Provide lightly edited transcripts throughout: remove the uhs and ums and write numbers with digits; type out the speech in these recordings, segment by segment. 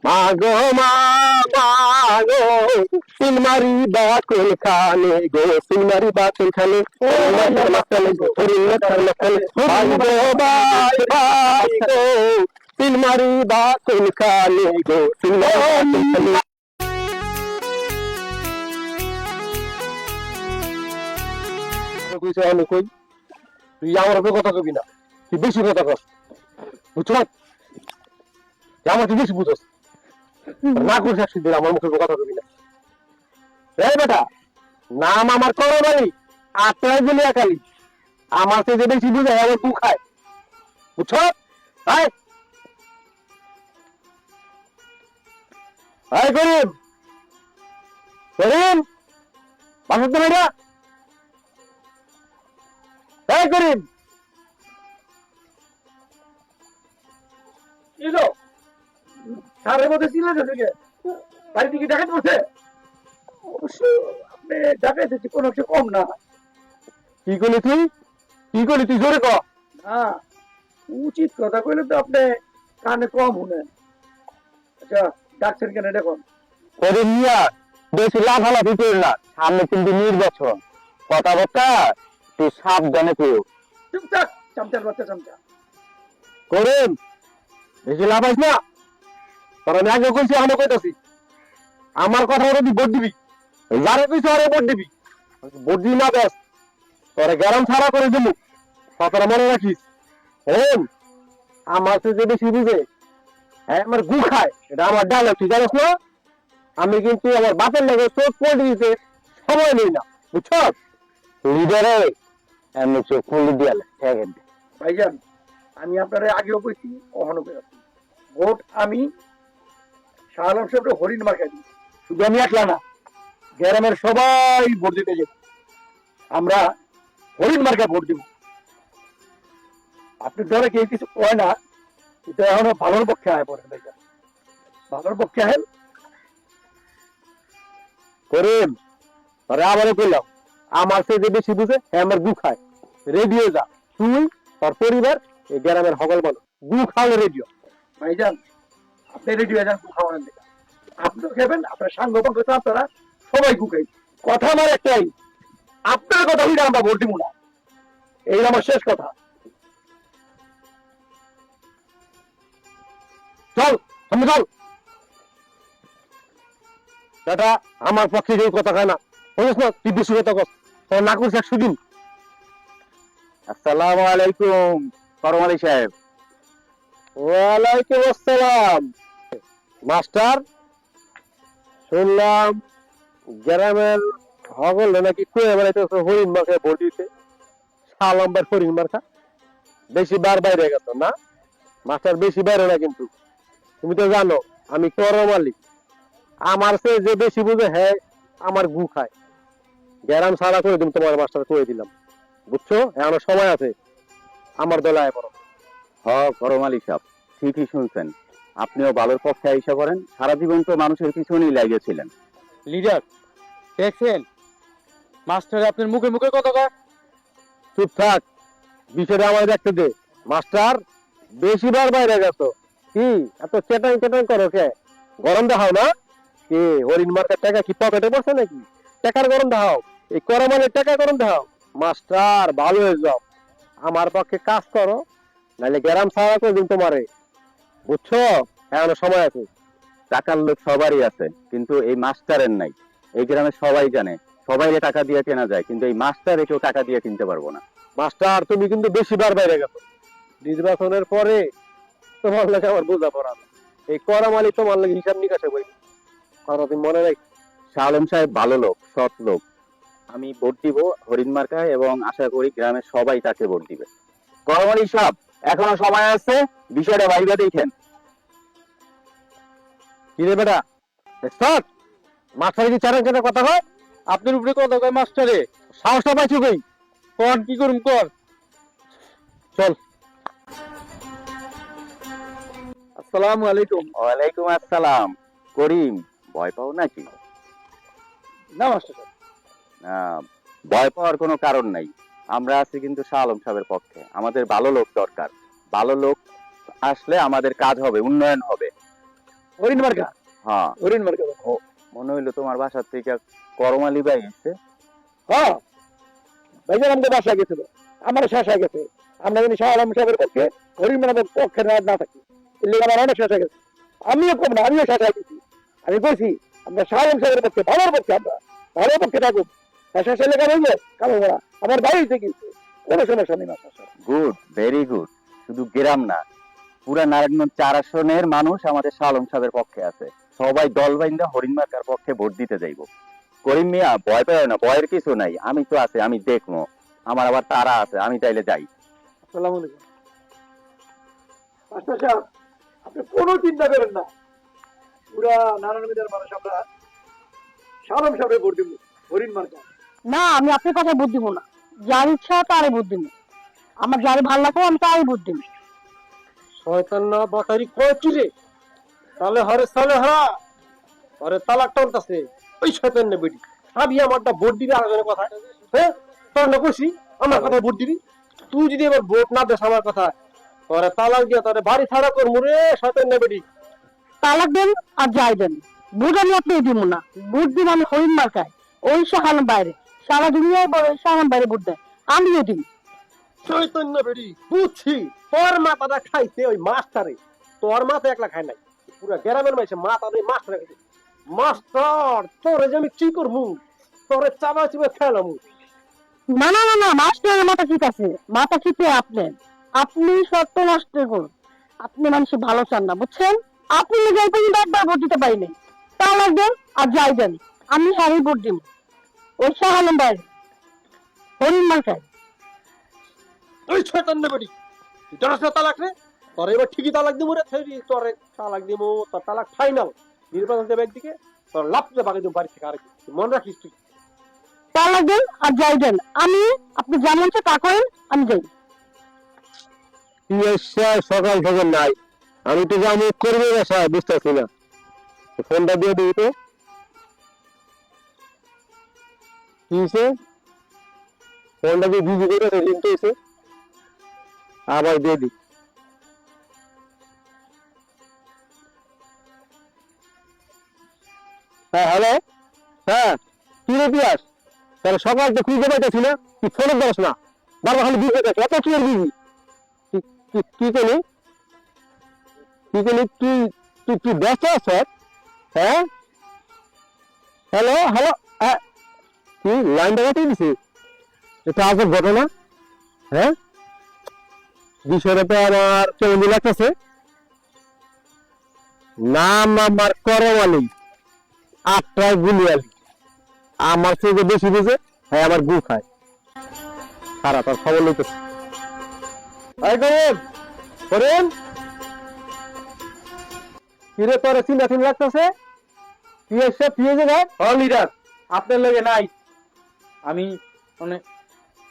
মাগো মা মাগো সিলমারি বা কোনখানে গো সিলমারি বা কোনখানে মাগো বাই বাই গো সিলমারি বা কোনখানে গো সিলমারি কইছে আমি কই তুই আমার উপরে কথা কবি না, তুই বেশি কথা কস, বুঝছো? আমার তুই বেশি বুঝস না, করছিস একদিন আমার মুখে কথা কবি না। এই বেটা, নাম আমার করো বাড়ি আত্রাই বলিয়া খালি আমার সে যে বেশি বুঝায় আমার তু খায়, বুঝছো? হাই হাই করিম করিম বাসা তো বেটা, এই করিম এলো সারের মধ্যে চিল্লা থেকে বাড়ি থেকে ডাকাত বসে অবশ্য আপনি ডাকাত দিচ্ছি কোনো কিছু কম না। কি করলি তুই, কি করলি তুই জোরে কর। না উচিত কথা কইলে তো আপনি কানে কম শুনেন। আচ্ছা ডাকছেন কেন দেখুন। করিম মিয়া বেশি লাফালাফি করিস না, সামনে কিন্তু নির্বাচন, কথাবার্তা তুই সাবধানে তুই। চুপচাপ চামচার বাচ্চা চামচা। করিম বেশি লাফাইস না, তোর আমি আগে কইছি আমি কইতাছি আমার কথা ওরা ভোট দিবি, যারে কইছি ওরে ভোট দিবি, ভোট দিবি না ব্যাস তোরে গ্যারাম ছাড়া করে দেবো, কথাটা মনে রাখিস। হ্যাঁ আমার তো যে বেশি বুঝে হ্যাঁ আমার গু খায়, এটা আমার ডায়লগ, তুই জানিস না? আমি কিন্তু আমার বাপের লেগে চোখ পড়ে দিতে সময় নেই না, বুঝছো? লিডারে এমনি চোখ পড়ে দিয়ে ভাইজান আমি আপনার আগেও কইছি কখনো কইছি ভোট আমি শাহ আলম সাহেব হরিণ মার্কা দিই। শুধু আমি একলা না, গ্রামের সবাই ভোট দিতে যাবে, আমরা হরিণ মার্কা ভোট দিব। আপনি ধরে কেউ কিছু কয় না, কিন্তু এখনো ভালোর পক্ষে আয় পড়েন ভাইজান, ভালোর পক্ষে আহেন। করিম তোরে আবারও কইলাম আমার সে যে বেশি বুঝে হ্যাঁ আমার গু খায়, রেডিও যা তুই তোর পরিবার এই গ্রামের সকল মানুষ গু খাওয়ালে রেডিও। ভাইজান আপনি রেডি হয়ে যান খাওয়ানোর দিকে, আপনিও খাবেন, আপনার সাঙ্গ পাঙ্গ আপনারা সবাই গুখাই। কথা আমার একটাই, আপনার কথা হইলে আমরা ভোট দিব না, এই আমার শেষ কথা। চল সামনে চল। দাদা আমার পক্ষে কেউ কথা খায় না, বলিস না তুই বেশি কথা কস, তোর না করছিস 100 দিন। আসসালামু আলাইকুম করমালি সাহেব। ওয়ালাইকুম আসসালাম। মাস্টার শুনলাম গ্রামের হগল নাকি কুয়ে বেড়াইতেছে হরিণ মার্কা ভোট দিতে, সালাম্বার হরিণ মার্কা, বেশি বার বাইরে গেছ না মাস্টার, বেশি বাইরে না কিন্তু তুমি তো জানো আমি করমালি, আমার সে যে বেশি বুঝে হ্যাঁ আমার গু খায়, গ্যারাম সারা করে তুমি তোমার মাস্টার করে দিলাম, বুঝছো? এখনো সময় আছে, আমার দলে আয় পড়ো। হ করমালি সাহেব ঠিকই শুনছেন, আপনিও ভালোর পক্ষে আইসা করেন, সারা জীবন তো মানুষের পিছনেই লাগিয়েছিলেন। লিডার দেখছেন মাস্টার আপনার মুখে মুখে কথা কয়। চুপ থাক, বিষয়টা আমার দেখতে দে। মাস্টার বেশি বার বাইরে গেছো, কি এত চেটাং চেটাং করো কে? গরম দেখাও না কি? হরিণ মার্কার টাকা কি পকেটে বসে নাকি? টাকার গরম দেখাও, এই করমালের টাকা গরম দেখাও। মাস্টার ভালো হয়ে যাও, আমার পক্ষে কাজ করো, নাহলে গ্রাম ছাড়া করে দিন তোমারে, বুঝছো? এখনো সময় আছে। টাকার লোক সবারই আছে, কিন্তু এই মাস্টারের নাই। এই গ্রামে সবাই জানে, সবাই টাকা দিয়ে কেনা যায়, কিন্তু এই মাস্টারে কেউ টাকা দিয়ে কিনতে পারবো না। মাস্টার তুমি কিন্তু বেশি বার বাইরে গেছো, নির্বাচনের পরে তোমার লাগে আমার বোঝা পড়া, এই করমালি তোমার লাগে হিসাব নিকাশে বই কারো, তুমি মনে রাখ। শাহ আলম সাহেব ভালো লোক, সৎ লোক, আমি ভোট দিব হরিণ মার্কায় এবং আশা করি গ্রামের সবাই তাকে ভোট দিবে। করমালি সাহেব এখনো সময় আছে, বিষয়টা ভাইবা দেখেন। কি রে বেটা স্টার্ট, মাস্টার কি চারের কেটে কথা কয়? আপনার উপরে কথা কয় মাস্টারে, সাহসটা পাইছো কই? কর কি করুন কর। চল। আসসালামু আলাইকুম। ওয়ালাইকুম আসসালাম। করিম ভয় পাও নাকি? না মাস্টার সাহেব, ভয় পাওয়ার কোনো কারণ নাই, আমরা আছি কিন্তু শাহ আলম সাহেবের পক্ষে। আমাদের ভালো লোক দরকার, ভালো লোক আসলে আমাদের কাজ হবে, উন্নয়ন হবে। হরিণ মার্কা হ্যাঁ হরিণ মার্কা মনে হইলো তোমার বাসার থেকে করমালি ভাই এসছে। হ্যাঁ ভাইজান আমাদের বাসায় গেছিল, আমার শেষ হয়ে গেছে। আমরা যদি শাহ আলম সাহেবের পক্ষে হরিণ মার্কার পক্ষে না থাকি, এর লেগে আমার অনেক শেষ হয়ে গেছে। আমিও কম না, আমিও শেষ হয়ে গেছি। আমি বলছি আমরা শাহ আলম সাহেবের পক্ষে, ভালোর পক্ষে, আমরা ভালোর পক্ষে থাকুক। শেষ লেগে রইলে কালো ভরা আমার বাড়িতে গেছে, কোনো সমস্যা নেই। Good, very good. শুধু গ্রাম না, পুরা নারায়ণগঞ্জ 4 আসনের মানুষ আমাদের শাহ আলম সাহেবের পক্ষে আছে। সবাই দল বাইন্দা হরিণ মার্কার পক্ষে ভোট দিতে যাইবো। করিম মিয়া ভয় পায় না, ভয়ের কিছু নাই। আমি তো আছি, আমি দেখবো। আমার আবার তারা আছে, আমি চাইলে যাই। আসসালামু আলাইকুম। মাস্টার সাহেব, আপনি কোনো চিন্তা করেন না, পুরা নারায়ণগঞ্জের মানুষ আমরা শাহ আলম সাহেবের ভোট দিব হরিণ মার্কা। না, আমি আপনার কথা ভোট দিব না। যার ইচ্ছা তারে ভোট দিব। আমার যারে ভালো লাগে আমি তারই ভোট দিব। শয়তান না বাতারি কয় কি রে? তাহলে হরে সালে হরা হরে তালাক টানতাছে ওই শয়তান না বেটি। আমি আমারটা ভোট দিবি আরেকজনের কথা, হ্যাঁ? তোর না কইছি আমার কথা ভোট দিবি। তুই যদি এবার ভোট না দেস আমার কথা, তোরে তালাক দিয়া তোরে বাড়ি ছাড়া করমু রে শয়তান না বেটি। তালাক দেন আর যাই দেন, ভোট আমি আপনি দিব না। ভোট দিব আমি হরিণ মার্কায়, ওই শাহান বাইরে। সারা দুনিয়ায় বড় শাহান বাইরে ভোট দেয়, আমিও দিব। শয়তান না বেটি, বুঝছি তোর মাথাটা খাইছে ওই মাস্টারে। তোর মাথা একলা খায় নাই, পুরা গ্রামের মাইছে মাথা দিয়ে মাস্টারে খাইছে। মাস্টার তোরে যে আমি কি করবো, তোরে চাবা চিবা খেলামু। না না না না, মাস্টারের মাথা ঠিক আছে, মাথা ঠিক আপনি। আপনি সত্য নষ্ট করুন, আপনি মানুষের ভালো চান না, বুঝছেন? আপনি যাই পর্যন্ত একবার ভোট দিতে পারিনি। তালাক দেন আর যাই দেন, আমি হারি ভোট দিব ওই শাহান বাইরে হরিণ মার্কায়। ওই শয়তান না বেটি, তুই তোর সাথে তালাক রে, তোর এবার ঠিকই তালাক দিব রে। তোরে তালাক দিব, তোর তালাক ফাইনাল। নির্বাচন দেবে একদিকে, তোর লাভ দিয়ে বাকি দিব বাড়ি থেকে আরেক। মনে রাখিস তুই। তালাক দেন আর যাই দেন, আমি আপনি যেমন চান তা করেন, আমি যাই। সকাল থেকে নাই, আমি তো জানি করবে বাসায়, বুঝতেছি না। ফোনটা দিয়ে দিই তো। কি হয়েছে? ফোনটা দিয়ে বিজি করে লিঙ্ক হয়েছে, আবার দিয়ে দিই। হ্যাঁ হ্যালো, হ্যাঁ কি রে পিয়াস? তাহলে সকাল তো খুঁজে পাইতেছি না, তুই ফোনে ধরস না, বারবার খালি বিজি পাইতেছ, এত কি বিজি? কি করলি? কি করলি তুই? তুই তুই ব্যস্ত আছ? হ্যাঁ হ্যালো হ্যালো, কি লাইনটা কেটে দিছে? এটা আজব ঘটনা। হ্যাঁ, বিষয়টা তো আমার কেমন লাগতেছে। নাম আমার করম আলী, 8টায় গুলি আলী। আমার থেকে বেশি বুঝে, হ্যাঁ আমার গু খায়। খারাপ আর খবর লইতেছে। করেন কিরে, তোর চিন্তা চিন্তা লাগতেছে? কি এসে পিএজে গায়? হল লিডার আপনার লগে নাই, আমি মানে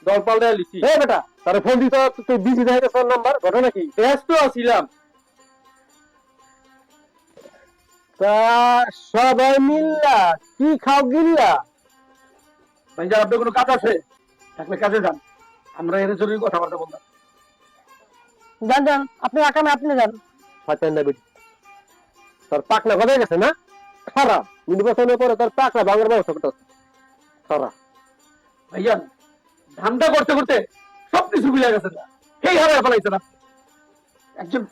দল পাল্টাই লিছি। এ বেটা, তারে ফোন দিত, তুই বিজি দেখাইতে ফোন নাম্বার, ঘটনা কি? ব্যস্ত আছিলাম। তা সবাই মিল্লা কি খাও গিল্লা? ভাইজান আপনার কোনো কাজ আছে থাকলে কাজে যান, আমরা এর জরুরি কথাবার্তা বললাম। যান যান, আপনি আকামে আপনি যান। ফাতেন না বেটি, তোর পাকনা গজায় গেছে না? খারাপ নির্বাচনের পরে তোর পাকনা ভাঙার ব্যবস্থা করতে হবে। খারাপ ভাইজান ধান্দা করতে করতে সবকিছু ভুলে গেছেন না, এই হারে ফেলাইছেন আপনি। একজন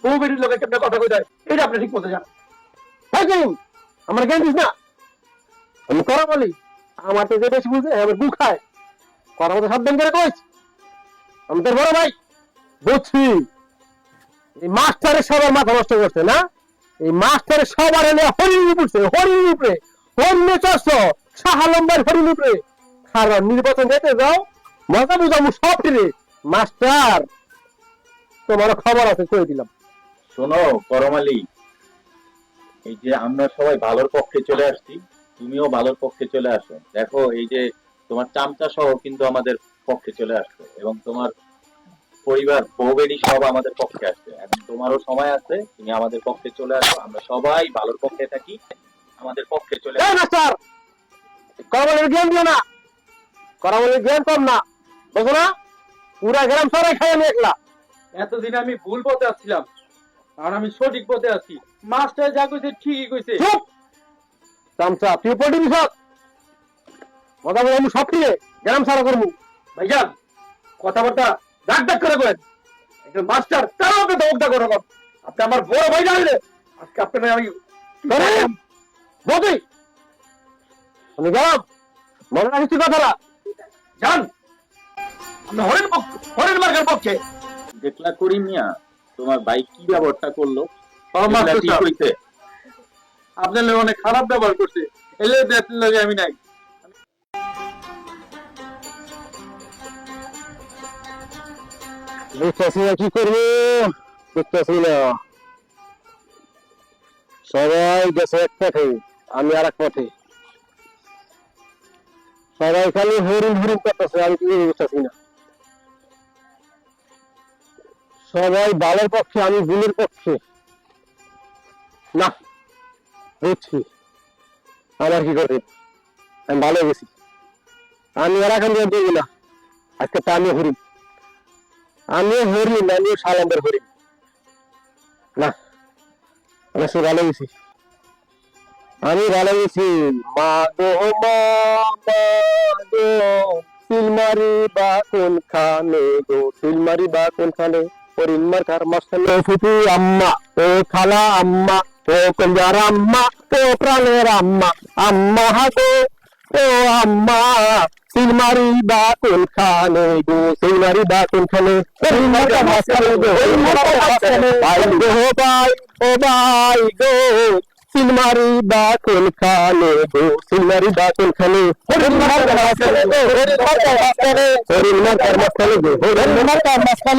বউ বেটির লোকের কেমন কথা কই দেয়, এটা আপনি ঠিক মতো জানেন। হ্যাঁ কিম, আমার জ্ঞান দিস না। আমি করা বলি, আমার তো যে বেশি বুঝে আমার গু খায়। করার মতো সাবধান করে কইস, আমি তোর বড় ভাই। বুঝছি, এই মাস্টারের সবার মাথা নষ্ট করছে না? এই মাস্টারের সবার এনে হরিণ উপরে, হরিণ উপরে, হরিণ চাষ শাহ আলমবার হরিণ উপরে। কারণ নির্বাচন যেতে যাও, মজা বুঝাবো সব ফিরে। মাস্টার তোমার খবর আছে, কই দিলাম। শোনো করমালি, এই যে আমরা সবাই ভালোর পক্ষে চলে আসছি, তুমিও ভালোর পক্ষে চলে আসো। দেখো এই যে তোমার চামচা সহ কিন্তু আমাদের পক্ষে চলে আসছে, এবং তোমার পরিবার বউবেরি সব আমাদের পক্ষে আসছে। এখন তোমারও সময় আছে, তুমি আমাদের পক্ষে চলে আসো। আমরা সবাই ভালোর পক্ষে থাকি, আমাদের পক্ষে চলে আসো। মাস্টার করাবলের জ্ঞান দিও না, করাবলের জ্ঞান কম না, বুঝো না? পুরা গ্রাম সবাই খাই আমি একলা। এতদিন আমি ভুল পথে আসছিলাম, আর আমি সঠিক পথে আছি। মাস্টার যা কইছে ঠিকই কইছে। চুপ চামচা, তুই পড়ি বিশদ কথা বলে আমি সব দিয়ে গ্রাম সারা করবো। ভাইজান কথাবার্তা ডাক ডাক করে বলেন, একজন মাস্টার তার ওকে দমকটা করে কর। আপনি আমার বড় ভাই জানলে আজকে আপনার আমি বদি আমি গেলাম, মনে রাখিস কথাটা। যান, আপনি হরেন মার্কের পক্ষে। দেখলা করি মিয়া তোমার ভাই কি ব্যবহারটা করলো? মাস্টার ঠিক সাহেব, হইছে? আপনার লোক অনেক খারাপ ব্যবহার করছে, এলে আপনার লগে আমি নাই। বুঝতেছি না কি করবো, বুঝতেছি না। সবাই গেছে এক পথে, আমি আর এক পথে। সবাই খালি হরিণ হরিণ করতেছে, আমি কি বুঝতেছি না। সবাই ভালোর পক্ষে, আমি ভুলের পক্ষে। না বুঝছি, আমার কি করবে, আমি ভালো গেছি। আমি আর এখন দেখবো না, আজকে তা আমি হরিণ, আমিও হরিণ, আমিও সালামের হরিণ। না আমি সে ভালো গেছি, আমি ভালো গেছি। মা গো মা, মা গো সিলমারি বা কোন খানে গো, সিলমারি বা কোন খানে, হরিণ মার্কার মাস্টার ফুপি আম্মা, ও খালা আম্মা, ও কঞ্জার আম্মা, ও প্রাণের আম্মা, আম্মা গো ও আম্মা, সিলমারি বা কোন খানে গো, সিলমারি বা কোন খানে, হরিণ মার্কার মাস্টার গো, হরিণ মার্কার মাস্টার ভাই গো ভাই, ও ভাই গো সিলমারি বা কোন খানে গো, সিলমারি বা কোন খানে, হরিণ মার্কার মাস্টার গো, হরিণ মার্কার মাস্টার গো, হরিণ মার্কার মাস্টার গো, হরিণ মার্কার মাস্টার